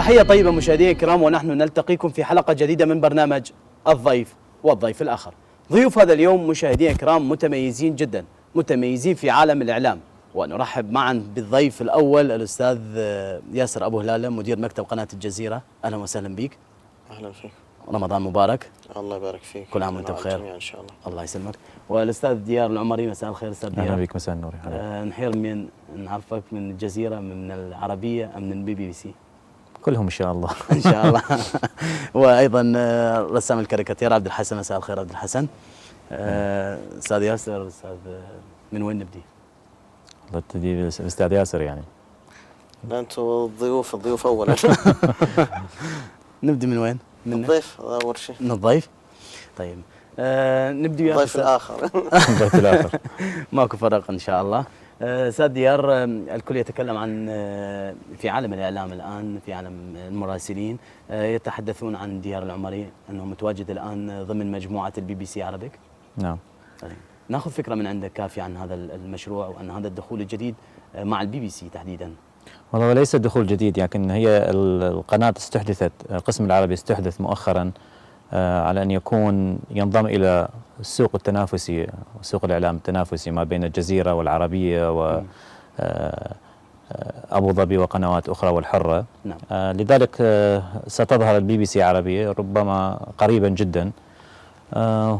تحية طيبة مشاهدينا الكرام، ونحن نلتقيكم في حلقة جديدة من برنامج الضيف والضيف الآخر. ضيوف هذا اليوم مشاهدينا الكرام متميزين جدا، متميزين في عالم الإعلام، ونرحب معا بالضيف الأول الأستاذ ياسر أبو هلالة، مدير مكتب قناة الجزيرة. أهلا وسهلا بك. أهلا فيك. رمضان مبارك. الله يبارك فيك. كل عام وأنت بخير. إن شاء الله. الله يسلمك. والأستاذ ديار العمري، مساء الخير أستاذ ديار. أهلا بك. مساء النور. نحير من نعرفك من الجزيرة، من العربية أم من البي بي سي؟ كلهم إن شاء الله. إن شاء الله. وأيضا رسام الكاريكاتير عبد الحسن، مساء الخير عبد الحسن. أستاذ ياسر، أستاذ من وين نبدي؟ الله تبدي بالأستاذ ياسر يعني. لا أنتوا الضيوف أولا. نبدي من وين؟ من الضيف أول شيء. من الضيف؟ طيب نبدي الضيف الآخر. الضيف الآخر. ماكو فرق إن شاء الله. أستاذ ديار، الكل يتكلم عن في عالم الإعلام الآن، في عالم المراسلين يتحدثون عن ديار العمري أنه متواجد الآن ضمن مجموعة البي بي سي عربيك. نعم. طيب ناخذ فكرة من عندك كافية عن هذا المشروع وعن هذا الدخول الجديد مع البي بي سي تحديدا. والله ليس دخول جديد، لكن هي القناة استحدثت، القسم العربي استحدث مؤخرا على أن ينضم إلى السوق التنافسي، سوق الإعلام التنافسي ما بين الجزيرة والعربية و أبو ظبي وقنوات أخرى والحرة. نعم. لذلك ستظهر البي بي سي عربية ربما قريبا جدا،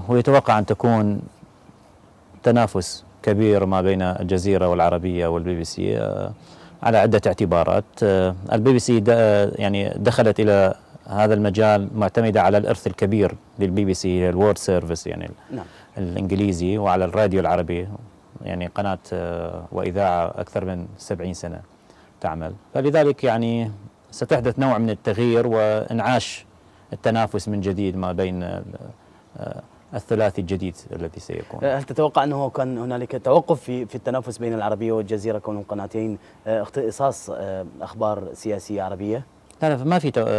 ويتوقع أن تكون تنافس كبير ما بين الجزيرة والعربية والبي بي سي على عدة اعتبارات. البي بي سي يعني دخلت إلى هذا المجال معتمدة على الإرث الكبير للبي بي سي، الوورد سيرفيس يعني. نعم. الإنجليزي، وعلى الراديو العربي، يعني قناة وإذاعة أكثر من 70 سنة تعمل، فلذلك يعني ستحدث نوع من التغيير وإنعاش التنافس من جديد ما بين الثلاثي الجديد الذي سيكون. هل تتوقع أنه كان هنالك توقف في التنافس بين العربية والجزيرة كونهم قناتين اختصاص أخبار سياسية عربية؟ لا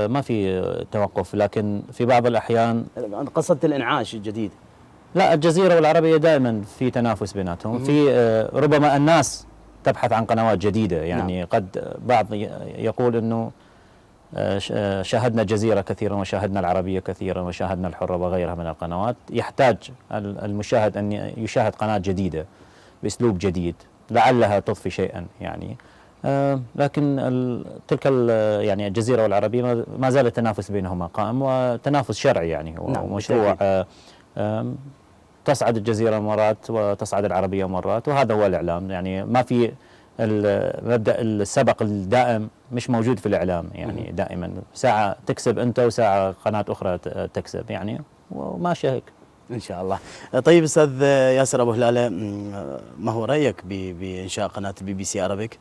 ما في توقف، لكن في بعض الأحيان قصدت الإنعاش الجديد. لا، الجزيرة والعربية دائما في تنافس بيناتهم. في ربما الناس تبحث عن قنوات جديدة، يعني نعم. قد بعض يقول أنه شاهدنا الجزيرة كثيرا وشاهدنا العربية كثيرا وشاهدنا الحرة وغيرها من القنوات. يحتاج المشاهد أن يشاهد قناة جديدة بأسلوب جديد لعلها تضفي شيئا يعني. لكن تلك يعني الجزيرة والعربية ما زال التنافس بينهما قائم، وتنافس شرعي يعني. نعم. ومشروع تصعد الجزيرة مرات وتصعد العربية مرات، وهذا هو الإعلام يعني. ما في مبدأ السبق الدائم مش موجود في الإعلام يعني. دائما ساعة تكسب أنت وساعة قناة أخرى تكسب يعني، وماشي هيك إن شاء الله. طيب أستاذ ياسر أبو هلالة، ما هو رأيك بإنشاء قناة البي بي سي عربيك؟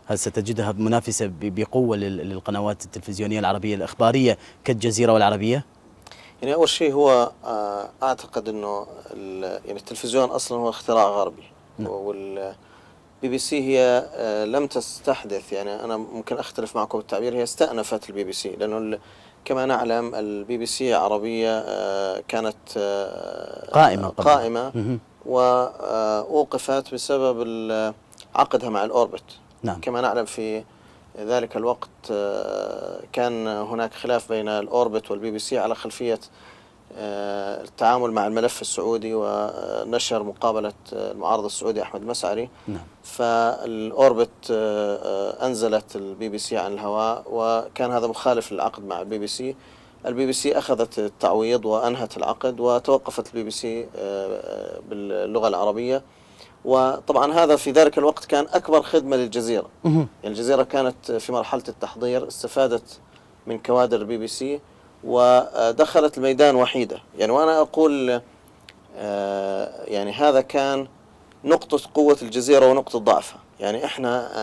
هل ستجدها منافسة بقوة للقنوات التلفزيونية العربية الإخبارية كالجزيرة والعربية؟ يعني أول شيء هو أعتقد أنه يعني التلفزيون أصلا هو اختراع غربي. نعم. والبي بي سي هي لم تستحدث، يعني أنا ممكن أختلف معكم بالتعبير، هي استأنفت البي بي سي، لأنه كما نعلم البي بي سي عربية كانت قائمة وأوقفت بسبب عقدها مع الأوربت. نعم. كما نعلم في ذلك الوقت كان هناك خلاف بين الأوربت والبي بي سي على خلفية التعامل مع الملف السعودي ونشر مقابلة المعارض السعودي أحمد مسعري. نعم. فالأوربت أنزلت البي بي سي عن الهواء، وكان هذا مخالف للعقد مع البي بي سي. البي بي سي أخذت التعويض وأنهت العقد، وتوقفت البي بي سي باللغة العربية. وطبعا هذا في ذلك الوقت كان أكبر خدمة للجزيرة. يعني الجزيرة كانت في مرحلة التحضير، استفادت من كوادر البي بي سي ودخلت الميدان وحيدة يعني. وأنا أقول يعني هذا كان نقطة قوة الجزيرة ونقطة ضعفها. يعني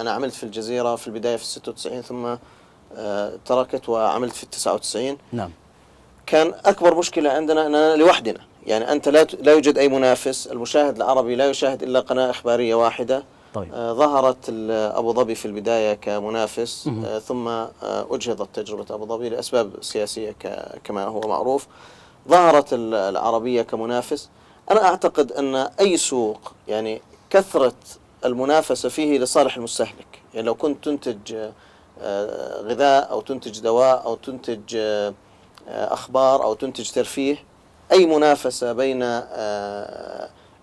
أنا عملت في الجزيرة في البداية في 96، ثم تركت وعملت في 99. نعم. كان أكبر مشكلة عندنا أننا لوحدنا، يعني أنت لا يوجد أي منافس. المشاهد العربي لا يشاهد إلا قناة إخبارية واحدة. طيب. ظهرت أبو ظبي في البداية كمنافس، ثم أجهضت تجربة أبو ظبي لأسباب سياسية كما هو معروف. ظهرت العربية كمنافس. أنا أعتقد أن أي سوق يعني كثرة المنافسة فيه لصالح المستهلك. يعني لو كنت تنتج غذاء أو تنتج دواء أو تنتج أخبار أو تنتج ترفيه، أي منافسة بين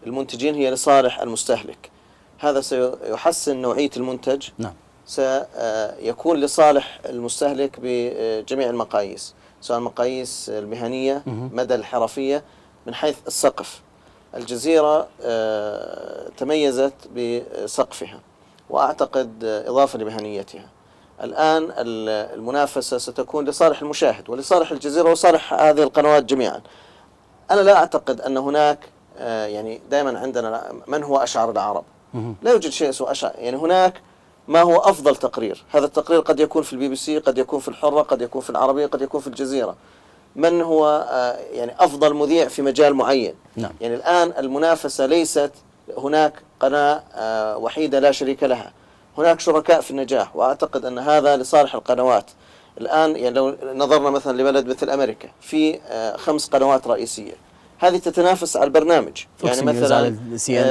المنتجين هي لصالح المستهلك. هذا سيحسن نوعية المنتج. نعم. سيكون لصالح المستهلك بجميع المقاييس، سواء المقاييس المهنية، مدى الحرفية، من حيث السقف. الجزيرة تميزت بسقفها، وأعتقد إضافة لمهنيتها. الآن المنافسة ستكون لصالح المشاهد ولصالح الجزيرة وصالح هذه القنوات جميعا. أنا لا أعتقد أن هناك يعني دائما عندنا من هو أشعر العرب، لا يوجد شيء اسمه أشعر. يعني هناك ما هو أفضل تقرير، هذا التقرير قد يكون في البي بي سي، قد يكون في الحرة، قد يكون في العربية، قد يكون في الجزيرة. من هو يعني أفضل مذيع في مجال معين. نعم. يعني الآن المنافسة ليست هناك قناة وحيدة لا شريك لها، هناك شركاء في النجاح، وأعتقد أن هذا لصالح القنوات. الآن يعني لو نظرنا مثلا لبلد مثل أمريكا، في 5 قنوات رئيسية، هذه تتنافس على البرنامج. يعني مثلا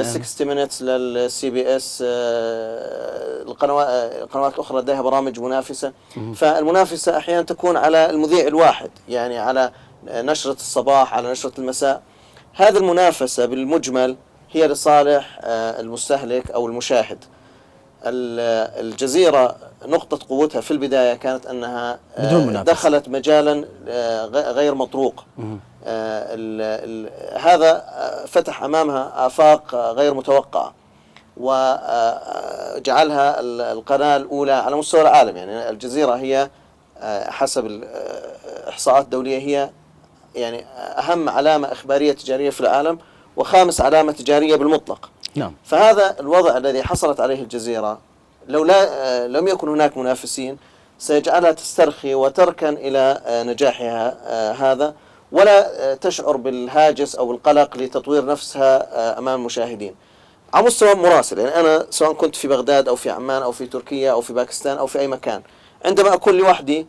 60 Minutes للسي بي اس، القنوات الأخرى لديها برامج منافسة. فالمنافسة أحيانا تكون على المذيع الواحد، يعني على نشرة الصباح، على نشرة المساء. هذه المنافسة بالمجمل هي لصالح المستهلك أو المشاهد. الجزيرة نقطة قوتها في البداية كانت أنها دخلت مجالا غير مطروق. هذا فتح أمامها آفاق غير متوقعة، وجعلها القناة الأولى على مستوى العالم. يعني الجزيرة هي حسب الإحصاءات الدولية هي يعني أهم علامة إخبارية تجارية في العالم، وخامس علامة تجارية بالمطلق. نعم. فهذا الوضع الذي حصلت عليه الجزيرة لو لم يكن هناك منافسين سيجعلها تسترخي وتركن إلى نجاحها هذا، ولا تشعر بالهاجس أو القلق لتطوير نفسها أمام المشاهدين. على مستوى مراسل، يعني أنا سواء كنت في بغداد أو في عمان أو في تركيا أو في باكستان أو في أي مكان، عندما أكون لوحدي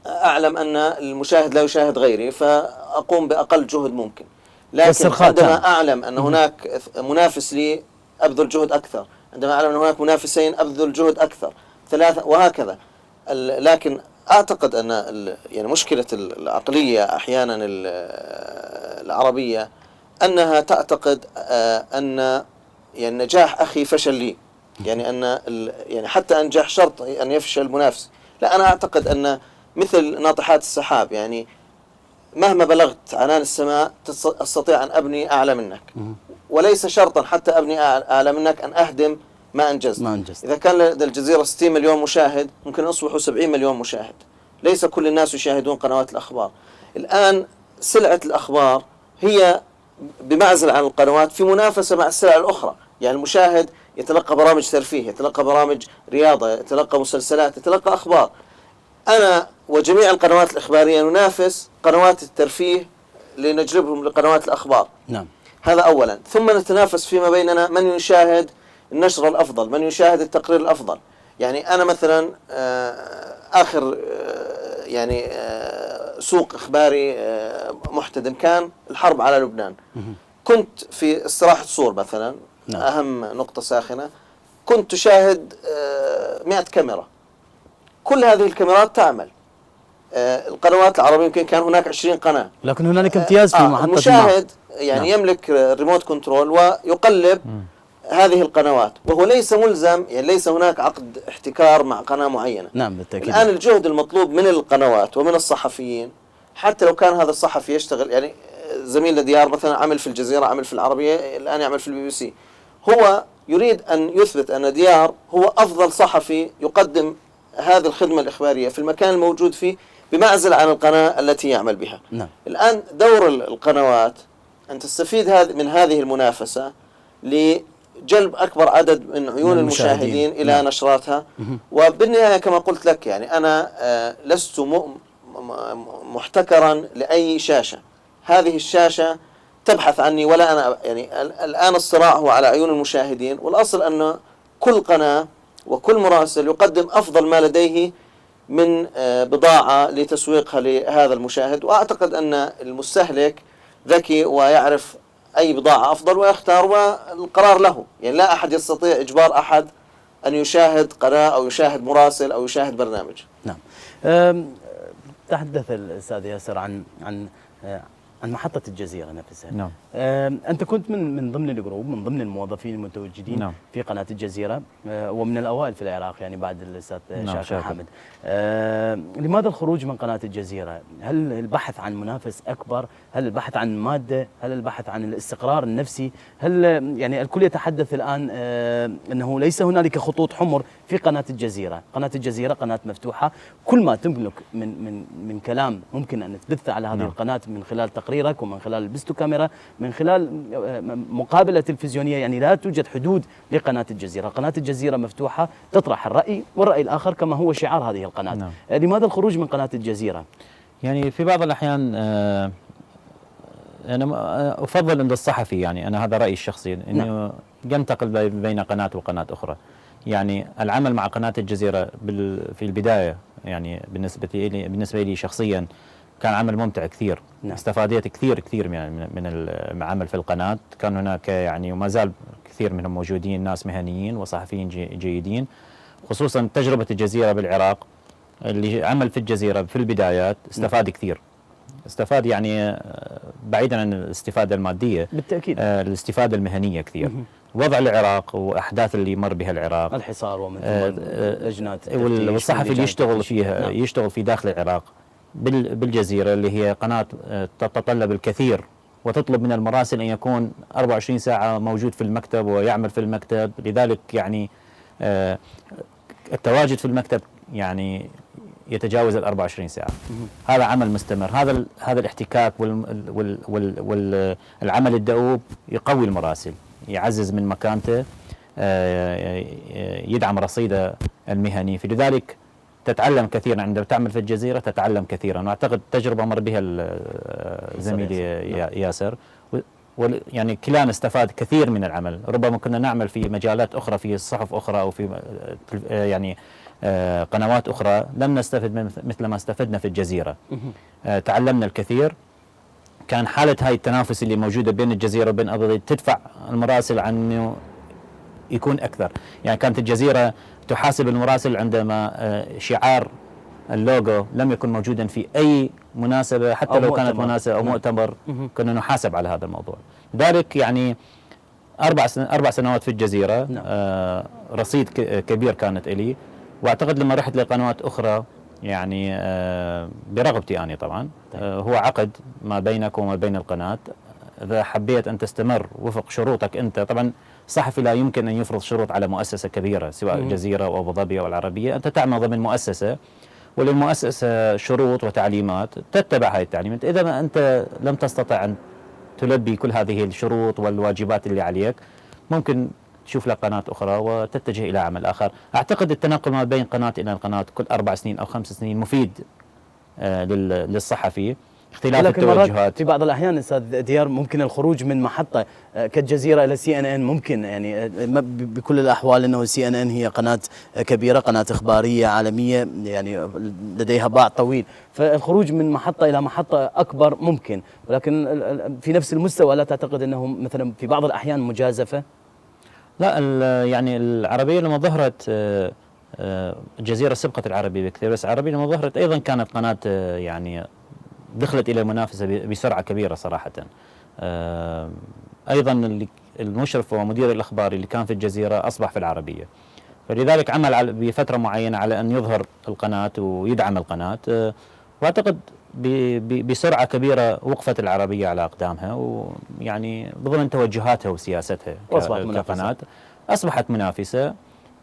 أعلم أن المشاهد لا يشاهد غيري، فأقوم بأقل جهد ممكن. لكن عندما أعلم أن هناك منافس لي أبذل جهد أكثر، عندما أعلم أن هناك منافسين أبذل جهد أكثر، 3 وهكذا. لكن أعتقد أن يعني مشكلة العقلية أحيانا العربية أنها تعتقد أن يعني نجاح أخي فشل لي، يعني أن يعني حتى أنجح شرط أن يفشل المنافس. لا، أنا أعتقد أن مثل ناطحات السحاب، يعني مهما بلغت عنان السماء أستطيع أن أبني أعلى منك، وليس شرطا حتى أبني أعلى منك أن أهدم ما أنجزت. إذا كان لدى الجزيرة 60 مليون مشاهد ممكن يصبحوا 70 مليون مشاهد. ليس كل الناس يشاهدون قنوات الأخبار. الآن سلعة الأخبار هي بمعزل عن القنوات في منافسة مع السلع الأخرى. يعني المشاهد يتلقى برامج ترفيه، يتلقى برامج رياضة، يتلقى مسلسلات، يتلقى أخبار. أنا وجميع القنوات الإخبارية ننافس قنوات الترفيه لنجلبهم لقنوات الأخبار. نعم. هذا أولا. ثم نتنافس فيما بيننا من يشاهد النشر الأفضل، من يشاهد التقرير الأفضل. يعني أنا مثلا آخر يعني سوق إخباري محتدم كان الحرب على لبنان. كنت في استراحة صور مثلا، نعم. أهم نقطة ساخنة، كنت أشاهد 100 كاميرا، كل هذه الكاميرات تعمل. القنوات العربية يمكن كان هناك 20 قناة، لكن هنالك امتياز في محطة المشاهد يعني يملك ريموت كنترول ويقلب هذه القنوات، وهو ليس ملزم، يعني ليس هناك عقد احتكار مع قناة معينة. نعم بالتأكيد. الآن الجهد المطلوب من القنوات ومن الصحفيين، حتى لو كان هذا الصحفي يشتغل، يعني زميل ديار مثلا عمل في الجزيرة، عمل في العربية، الآن يعمل في البي بي سي، هو يريد أن يثبت أن ديار هو أفضل صحفي يقدم هذه الخدمة الإخبارية في المكان الموجود فيه بمعزل عن القناة التي يعمل بها. نعم. الآن دور القنوات أن تستفيد من هذه المنافسة لجلب أكبر عدد من عيون المشاهدين إلى نعم. نشراتها. وبالنهاية كما قلت لك، يعني أنا لست محتكرا لأي شاشة. هذه الشاشة تبحث عني ولا أنا، يعني الآن الصراع هو على عيون المشاهدين، والأصل أن كل قناة وكل مراسل يقدم أفضل ما لديه من بضاعة لتسويقها لهذا المشاهد. وأعتقد أن المستهلك ذكي ويعرف أي بضاعة أفضل ويختار، والقرار له. يعني لا أحد يستطيع إجبار أحد أن يشاهد قناة أو يشاهد مراسل أو يشاهد برنامج. نعم. تحدث الأستاذ ياسر عن محطة الجزيرة نفسها. نعم. أنت كنت من ضمن الجروب، من ضمن الموظفين المتواجدين نعم. في قناة الجزيرة، ومن الأوائل في العراق يعني بعد الأستاذ نعم شاكر حامد. لماذا الخروج من قناة الجزيرة؟ هل البحث عن منافس أكبر؟ هل البحث عن مادة؟ هل البحث عن الاستقرار النفسي؟ هل يعني الكل يتحدث الآن أنه ليس هنالك خطوط حمر في قناة الجزيرة؟ قناة الجزيرة قناة مفتوحة، كل ما تملك من كلام ممكن أن تبث على هذه نعم. القناة من خلال تقريرك ومن خلال البستو كاميرا، من خلال مقابلة تلفزيونية، يعني لا توجد حدود لقناة الجزيرة. قناة الجزيرة مفتوحة، تطرح الرأي والرأي الآخر كما هو شعار هذه القناة. نعم. لماذا الخروج من قناة الجزيرة؟ يعني في بعض الأحيان أنا أفضل عند الصحفي، يعني أنا هذا رأيي الشخصي، أنه نعم. ينتقل بين قناة وقناة أخرى. يعني العمل مع قناة الجزيرة في البداية يعني بالنسبة لي شخصيا كان عمل ممتع كثير. نعم. استفاديت كثير من العمل في القناة. كان هناك يعني وما زال كثير منهم موجودين، ناس مهنيين وصحفيين جيدين، خصوصا تجربة الجزيرة بالعراق. اللي عمل في الجزيرة في البدايات استفاد كثير، استفاد يعني بعيدا عن الاستفادة المادية بالتأكيد الاستفادة المهنية كثير. وضع العراق وأحداث اللي مر بها العراق، الحصار ومن لجنات والصحفي اللي يشتغل فيها، نعم. يشتغل في داخل العراق بالجزيرة اللي هي قناة تتطلب الكثير وتطلب من المراسل أن يكون 24 ساعة موجود في المكتب ويعمل في المكتب. لذلك يعني التواجد في المكتب يعني يتجاوز 24 ساعة. هذا عمل مستمر، هذا الاحتكاك والعمل الدؤوب يقوي المراسل، يعزز من مكانته، يدعم رصيده المهني. فلذلك تتعلم كثيرا عندما تعمل في الجزيرة، تتعلم كثيرا. وأعتقد تجربة مر بها زميلي ياسر، يعني كلانا استفاد كثير من العمل. ربما كنا نعمل في مجالات أخرى، في صحف أخرى أو في يعني قنوات أخرى لم نستفد مثل ما استفدنا في الجزيرة. تعلمنا الكثير. كان حالة هاي التنافس اللي موجودة بين الجزيرة وبين أبو ظبي تدفع المراسل عن أنه يكون أكثر. يعني كانت الجزيرة تحاسب المراسل عندما شعار اللوجو لم يكن موجودا في أي مناسبة، حتى لو كانت مناسبة أو مؤتمر كنا نحاسب على هذا الموضوع. ذلك يعني 4 سنوات في الجزيرة، رصيد كبير كانت إلي. واعتقد لما رحت لقنوات اخرى يعني برغبتي اني طبعا، هو عقد ما بينك وما بين القناه. اذا حبيت ان تستمر وفق شروطك انت، طبعا صحفي لا يمكن ان يفرض شروط على مؤسسه كبيره سواء الجزيره او ابو ظبي او العربيه. انت تعمل ضمن مؤسسه، وللمؤسسه شروط وتعليمات تتبع هذه التعليمات. اذا ما انت لم تستطع ان تلبي كل هذه الشروط والواجبات اللي عليك، ممكن تشوف لك قناة أخرى وتتجه إلى عمل آخر. أعتقد التنقل ما بين قناة إلى قناة كل 4 سنين أو 5 سنين مفيد للصحفي. اختلاف التوجهات في بعض الأحيان أستاذ ديار ممكن الخروج من محطة كالجزيرة إلى CNN، ممكن يعني بكل الأحوال أنه CNN هي قناة كبيرة، قناة إخبارية عالمية، يعني لديها باع طويل. فالخروج من محطة إلى محطة أكبر ممكن، ولكن في نفس المستوى لا تعتقد أنه مثلا في بعض الأحيان مجازفة؟ لا، يعني العربية لما ظهرت، الجزيرة سبقت العربية بكثير، بس العربية لما ظهرت أيضا كانت قناة يعني دخلت إلى المنافسة بسرعة كبيرة صراحة. أيضا المشرف ومدير الأخبار اللي كان في الجزيرة أصبح في العربية، فلذلك عمل بفترة معينة على أن يظهر القناة ويدعم القناة. وأعتقد بسرعة كبيرة وقفت العربية على أقدامها، ويعني ضمن توجهاتها وسياستها كقناة أصبحت منافسة.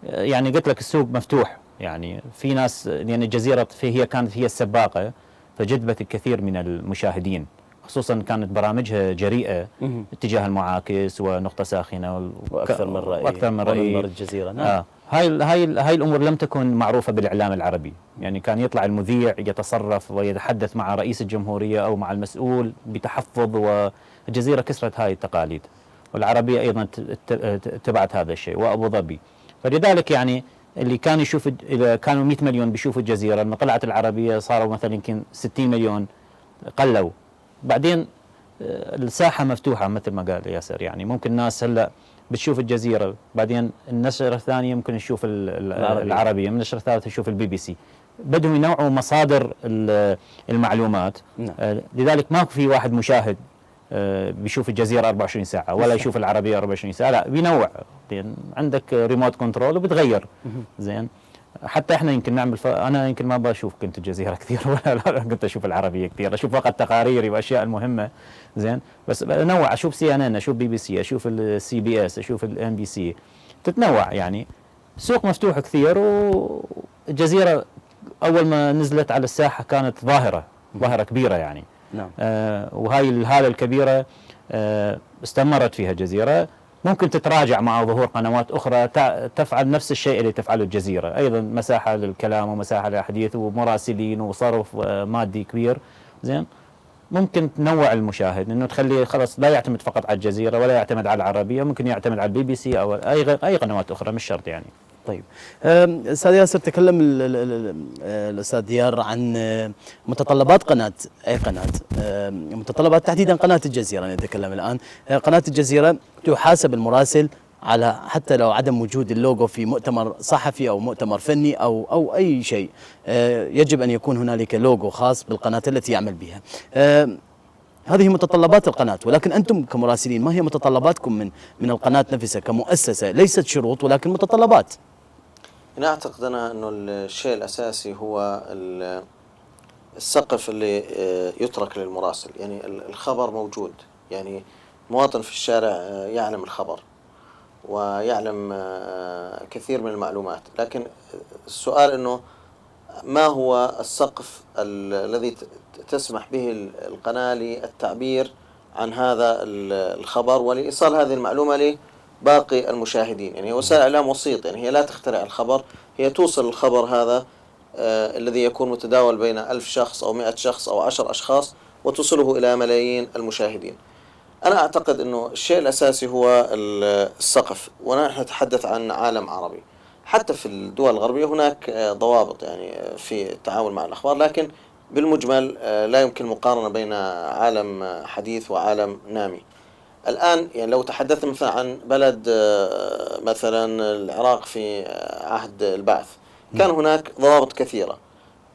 يعني قلت لك السوق مفتوح، يعني في ناس، لأن الجزيرة كانت هي السباقة، فجذبت الكثير من المشاهدين، خصوصا كانت برامجها جريئة اتجاه المعاكس ونقطة ساخنة وأكثر من رأي الجزيرة. نعم. هاي الأمور لم تكن معروفة بالإعلام العربي. يعني كان يطلع المذيع يتصرف ويتحدث مع رئيس الجمهورية أو مع المسؤول بتحفظ، والجزيرة كسرت هاي التقاليد، والعربية أيضا تبعت هذا الشيء، وأبو ظبي. فلذلك يعني اللي كان يشوف، إذا كانوا 100 مليون بيشوفوا الجزيرة، لما طلعت العربية صاروا مثلا يمكن 60 مليون، قلوا. بعدين الساحة مفتوحة مثل ما قال ياسر، يعني ممكن الناس هلا بتشوف الجزيرة، بعدين النشرة الثانية ممكن نشوف العربية، من النشرة الثالثة نشوف BBC. بدهم ينوعوا مصادر المعلومات. لذلك ما في واحد مشاهد بيشوف الجزيرة 24 ساعة ولا يشوف العربية 24 ساعة، لا بينوع. عندك ريموت كنترول وبتغير. زين، حتى احنا يمكن نعمل انا يمكن ما بشوف كنت الجزيرة كثير ولا لا كنت اشوف العربية كثير، اشوف فقط تقاريري واشياء المهمة. زين، بس بنوع، اشوف CNN، اشوف BBC، اشوف CBS، اشوف MBC، تتنوع يعني. سوق مفتوح كثير. والجزيرة اول ما نزلت على الساحة كانت ظاهرة كبيرة يعني. نعم. وهاي الهالة الكبيرة استمرت فيها الجزيرة. ممكن تتراجع مع ظهور قنوات أخرى تفعل نفس الشيء اللي تفعله الجزيرة، أيضا مساحة للكلام ومساحة للحديث ومراسلين وصرف مادي كبير. زين، ممكن تنوع المشاهد، انه تخليه خلاص لا يعتمد فقط على الجزيرة ولا يعتمد على العربية، ممكن يعتمد على BBC او اي قنوات اخرى، مش شرط يعني. طيب استاذ ياسر، تكلم الاستاذ ديار عن متطلبات اي قناه، متطلبات تحديدا قناه الجزيره. نتكلم الان قناه الجزيره تحاسب المراسل على حتى لو عدم وجود اللوجو في مؤتمر صحفي او مؤتمر فني او اي شيء، يجب ان يكون هنالك لوجو خاص بالقناه التي يعمل بها. هذه متطلبات القناة، ولكن أنتم كمراسلين ما هي متطلباتكم من القناة نفسها كمؤسسة؟ ليست شروط ولكن متطلبات. أنا أعتقد أنه الشيء الأساسي هو السقف اللي يترك للمراسل. يعني الخبر موجود، يعني مواطن في الشارع يعلم الخبر ويعلم كثير من المعلومات، لكن السؤال أنه ما هو السقف الذي تسمح به القناة للتعبير عن هذا الخبر ولإيصال هذه المعلومة لباقي المشاهدين. يعني وسائل الإعلام وسيط، يعني هي لا تخترع الخبر، هي توصل الخبر هذا الذي يكون متداول بين 1000 شخص أو 100 شخص أو 10 أشخاص وتوصله إلى ملايين المشاهدين. أنا أعتقد أنه الشيء الأساسي هو السقف، ونحن نتحدث عن عالم عربي. حتى في الدول الغربية هناك ضوابط يعني في التعامل مع الأخبار، لكن بالمجمل لا يمكن مقارنة بين عالم حديث وعالم نامي. الآن يعني لو تحدثنا مثلا عن بلد مثلا العراق في عهد البعث، كان هناك ضوابط كثيرة.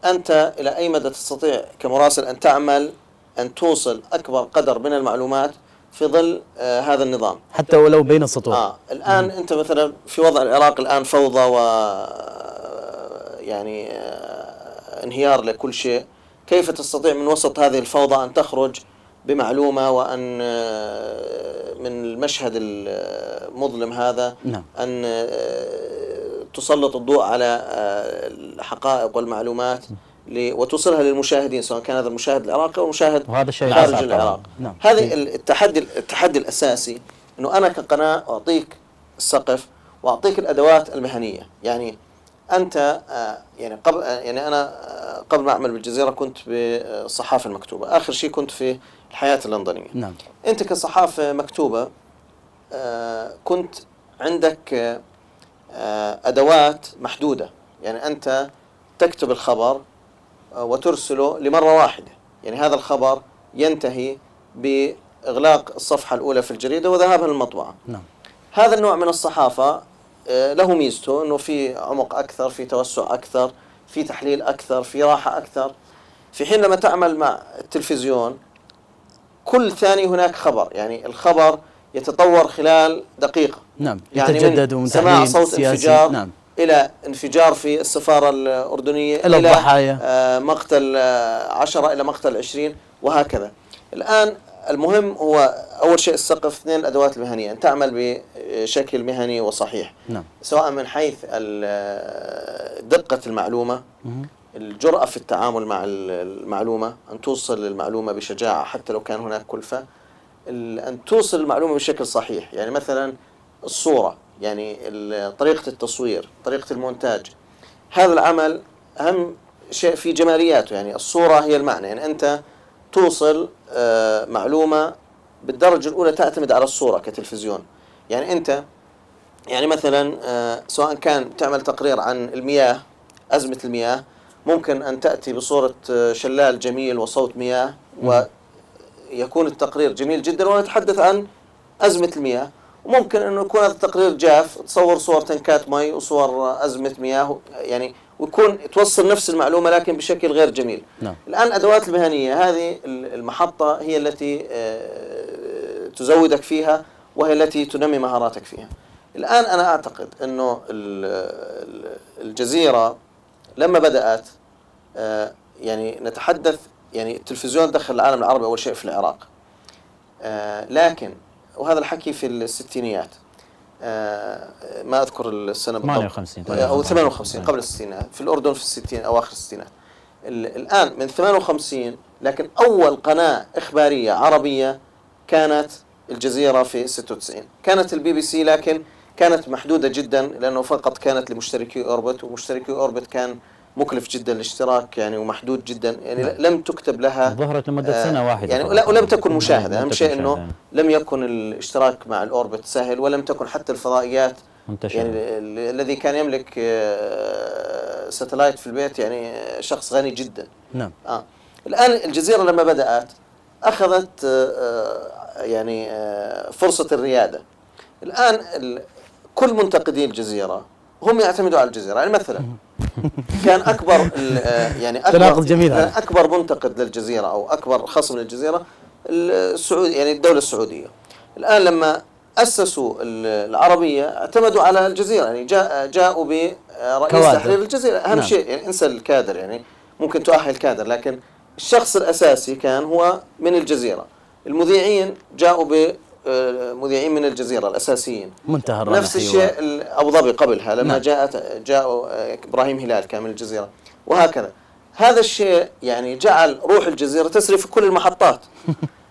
أنت إلى أي مدى تستطيع كمراسل أن تعمل أن توصل أكبر قدر من المعلومات في ظل هذا النظام حتى ولو بين السطور؟ الآن أنت مثلا في وضع العراق الآن فوضى و يعني انهيار لكل شيء. كيف تستطيع من وسط هذه الفوضى أن تخرج بمعلومة وأن من المشهد المظلم هذا أن تسلط الضوء على الحقائق والمعلومات وتوصلها للمشاهدين، سواء كان هذا المشاهد العراقي أو المشاهد خارج العراق. هذه التحدي الأساسي، أنه أنا كقناة أعطيك السقف وأعطيك الأدوات المهنية. يعني أنت يعني أنا قبل ما أعمل بالجزيرة كنت بالصحافة المكتوبة، آخر شيء كنت في الحياة اللندنية. نعم. أنت كصحافة مكتوبة كنت عندك أدوات محدودة، يعني أنت تكتب الخبر وترسله لمرة واحدة، يعني هذا الخبر ينتهي بإغلاق الصفحة الأولى في الجريدة وذهابها للمطبعة. نعم. هذا النوع من الصحافة له ميزته أنه في عمق أكثر، في توسع أكثر، في تحليل أكثر، في راحة أكثر. في حين لما تعمل مع التلفزيون كل ثاني هناك خبر، يعني الخبر يتطور خلال دقيقة. نعم. يعني يتجدد من سماع صوت انفجار نعم. إلى انفجار في السفارة الأردنية إلى الضحايا، مقتل 10 إلى مقتل 20 وهكذا. الآن المهم هو أول شيء السقف، اثنين الأدوات المهنية، أن تعمل بشكل مهني وصحيح. نعم. سواء من حيث دقة المعلومة، الجرأة في التعامل مع المعلومة، أن توصل المعلومة بشجاعة حتى لو كان هناك كلفة، أن توصل المعلومة بشكل صحيح. يعني مثلا الصورة، يعني طريقة التصوير، طريقة المونتاج، هذا العمل أهم شيء في جمالياته. يعني الصورة هي المعنى، يعني أنت توصل معلومة بالدرجة الأولى تعتمد على الصورة كتلفزيون. يعني أنت يعني مثلا سواء كان تعمل تقرير عن المياه، أزمة المياه، ممكن أن تأتي بصورة شلال جميل وصوت مياه ويكون التقرير جميل جدا ونتحدث عن أزمة المياه، وممكن انه يكون هذا التقرير جاف، تصور صور تنكات مي وصور ازمه مياه يعني، ويكون توصل نفس المعلومه لكن بشكل غير جميل. نعم. الان الادوات المهنيه هذه المحطه هي التي تزودك فيها، وهي التي تنمي مهاراتك فيها. الان انا اعتقد انه الجزيره لما بدات يعني نتحدث، يعني التلفزيون دخل العالم العربي اول شيء في العراق، لكن وهذا الحكي في الستينيات، ما اذكر السنه بالضبط، 58 او 58 قبل الستينات، في الاردن في الستين اواخر الستينات. الان من 58، لكن اول قناه اخباريه عربيه كانت الجزيره في 96. كانت البي بي سي لكن كانت محدوده جدا، لانه فقط كانت لمشتركي اوربت، ومشتركي اوربت كان مكلف جدا الاشتراك يعني، ومحدود جدا يعني، لم تكتب لها، ظهرت لمدة سنة واحدة يعني ولم تكن مشاهدة. أهم شيء أنه لم يكن الاشتراك مع الأوربت سهل، ولم تكن حتى الفضائيات منتشرة. يعني الذي كان يملك ساتلايت في البيت يعني شخص غني جدا. نعم. الآن الجزيرة لما بدأت أخذت يعني فرصة الريادة. الآن كل منتقدي الجزيرة هم يعتمدوا على الجزيرة. يعني مثلا كان أكبر يعني أكبر منتقد للجزيرة أو أكبر خصم للجزيرة السعودي، يعني الدولة السعودية. الآن لما أسسوا العربية اعتمدوا على الجزيرة، يعني جاءوا برئيس تحرير الجزيرة. أهم شيء يعني انسى الكادر، يعني ممكن تؤهل كادر، لكن الشخص الأساسي كان هو من الجزيرة. المذيعين جاءوا مذيعين من الجزيرة الأساسيين. منتهى نفس الشيء أبو ظبي قبلها لما جاءوا إبراهيم هلال كان من الجزيرة، وهكذا. هذا الشيء يعني جعل روح الجزيرة تسري في كل المحطات.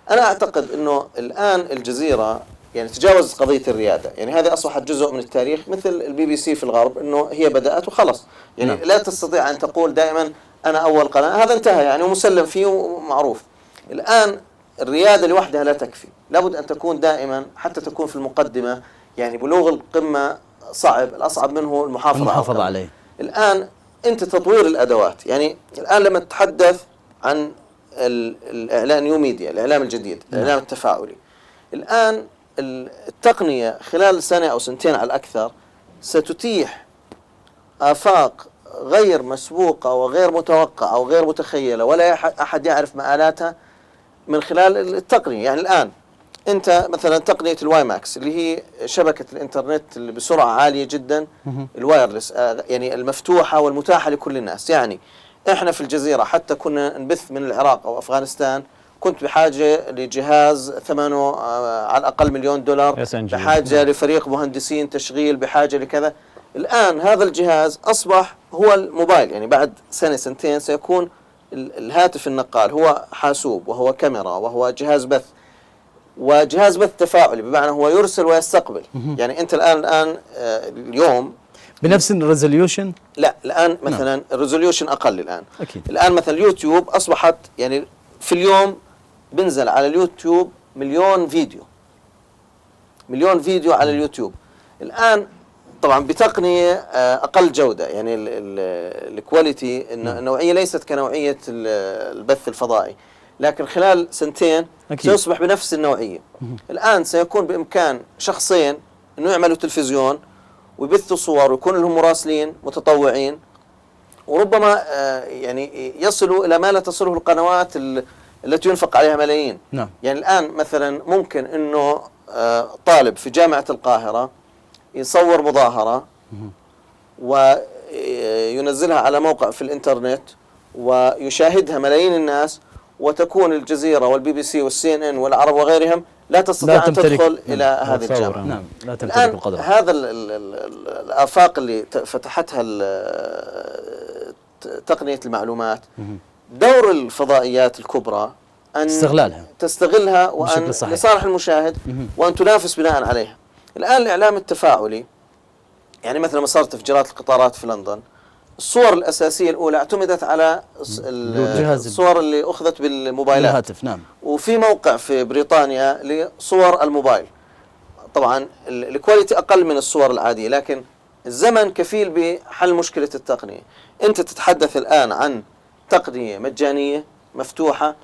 أنا أعتقد أنه الآن الجزيرة يعني تجاوز قضية الريادة، يعني هذه أصبحت جزء من التاريخ، مثل البي بي سي في الغرب أنه هي بدأت وخلص. يعني لا تستطيع أن تقول دائما أنا أول قناة، هذا انتهى يعني ومسلم فيه ومعروف. الآن الريادة لوحدها لا تكفي، لابد أن تكون دائما حتى تكون في المقدمة. يعني بلوغ القمة صعب، الأصعب منه المحافظة عليه. الآن أنت تطوير الأدوات، يعني الآن لما تتحدث عن الإعلان نيو ميديا، الإعلام الجديد، الإعلام التفاعلي، الآن التقنية خلال سنة أو سنتين على الأكثر ستتيح آفاق غير مسبوقة وغير متوقعة أو غير متخيلة، ولا أحد يعرف مآلاتها من خلال التقنية. يعني الآن أنت مثلا تقنية الواي ماكس اللي هي شبكة الإنترنت اللي بسرعة عالية جدا، الوايرلس، يعني المفتوحة والمتاحة لكل الناس. يعني إحنا في الجزيرة حتى كنا نبث من العراق أو أفغانستان، كنت بحاجة لجهاز ثمنه على الأقل $1,000,000، بحاجة لفريق مهندسين تشغيل، بحاجة لكذا. الآن هذا الجهاز أصبح هو الموبايل، يعني بعد سنة سنتين سيكون الهاتف النقال هو حاسوب وهو كاميرا وهو جهاز بث، وجهاز بث تفاعلي، بمعنى هو يرسل ويستقبل. يعني أنت الآن اليوم بنفس الريزوليوشن؟ لا، الآن مثلا الريزوليوشن أقل الآن. أكيد. الآن مثلا اليوتيوب أصبحت يعني في اليوم بنزل على اليوتيوب مليون فيديو على اليوتيوب. الآن طبعا بتقنية أقل جودة، يعني الكواليتي النوعية ليست كنوعية البث الفضائي، لكن خلال سنتين سيصبح بنفس النوعية. الآن سيكون بإمكان شخصين أنه يعملوا تلفزيون ويبثوا صور ويكون لهم مراسلين متطوعين، وربما يعني يصلوا إلى ما لا تصله القنوات التي ينفق عليها ملايين. نعم. يعني الآن مثلا ممكن أنه طالب في جامعة القاهرة يصور مظاهرة وينزلها على موقع في الإنترنت ويشاهدها ملايين الناس، وتكون الجزيرة والبي بي سي والسي ان ان والعرب وغيرهم لا تستطيع أن تدخل إلى هذه الجامعة. نعم، لا تمتلك القدرة. هذا الآفاق اللي فتحتها تقنية المعلومات، دور الفضائيات الكبرى أن تستغلها وأن لصالح المشاهد، وأن تنافس بناء عليها. الآن الإعلام التفاعلي، يعني مثلا مسار تفجيرات القطارات في لندن، الصور الأساسية الأولى اعتمدت على الصور اللي أخذت بالموبايلات الهاتف. نعم. وفي موقع في بريطانيا لصور الموبايل. طبعا الكواليتي أقل من الصور العادية، لكن الزمن كفيل بحل مشكلة التقنية. أنت تتحدث الآن عن تقنية مجانية مفتوحة،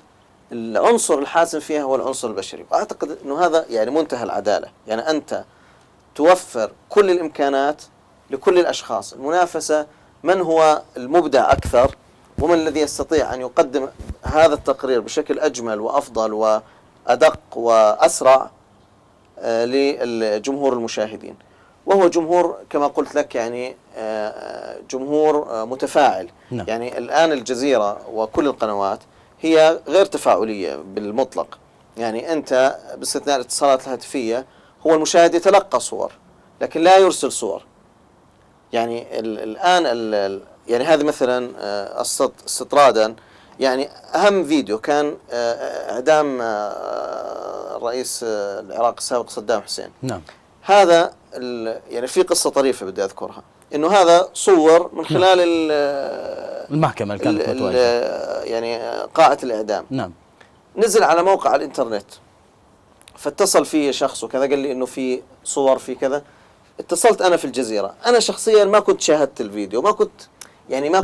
العنصر الحاسم فيها هو العنصر البشري. وأعتقد أنه هذا يعني منتهى العدالة. يعني أنت توفر كل الإمكانات لكل الأشخاص. المنافسة من هو المبدع أكثر ومن الذي يستطيع أن يقدم هذا التقرير بشكل أجمل وأفضل وأدق وأسرع للجمهور المشاهدين. وهو جمهور كما قلت لك يعني جمهور متفاعل. نعم. يعني الآن الجزيرة وكل القنوات هي غير تفاعلية بالمطلق. يعني أنت باستثناء الاتصالات الهاتفية هو المشاهد يتلقى صور لكن لا يرسل صور. يعني الآن يعني هذه مثلا استطرادا، يعني أهم فيديو كان إعدام الرئيس العراق السابق صدام حسين. نعم. هذا يعني في قصة طريفة بدي أذكرها، إنه هذا صور من خلال المحكمة اللي كانت متواجدة، يعني قاعة الإعدام. نعم. نزل على موقع الإنترنت، فاتصل فيه شخص وكذا قال لي إنه في صور في كذا. اتصلت أنا في الجزيرة، أنا شخصيا ما كنت شاهدت الفيديو، ما كنت يعني ما